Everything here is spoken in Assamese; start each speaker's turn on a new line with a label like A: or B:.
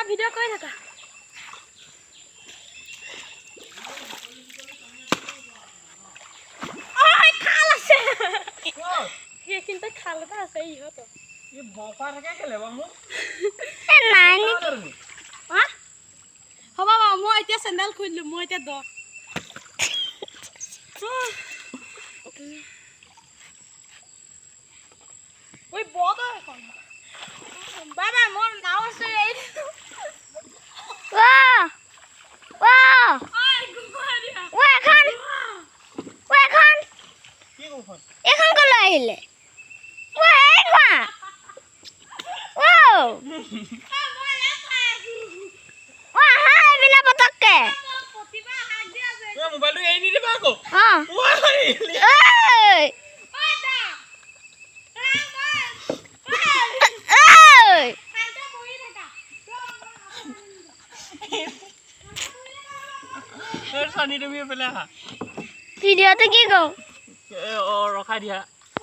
A: ভিডিও কৰি থাকা খাল আছে কিন্তু খাল এটা আছে ইহঁতৰ
B: বপা থাকে কেলে বামু
A: নাই নেকি হা হ'ব বাবা মই এতিয়া চেন্ডেল খুলিলো মই এতিয়া দ ওই বড় এখন বাবা মোর নাও আছে এই ওয়া আই গুমারিয়া এখন
B: কি কোন
A: এখন কল আইলে ওয়া একবা ও ওয়া হাই বিনা পতককে প্রতিভা হাত দি আছে
B: এ মোবাইলটো এই নি দিবা আকৌ
A: হ্যাঁ
B: ওই
A: এই
B: Sani তুমি পেলা
A: ভিডিওতে কি কও
B: ৰখাই দিয়া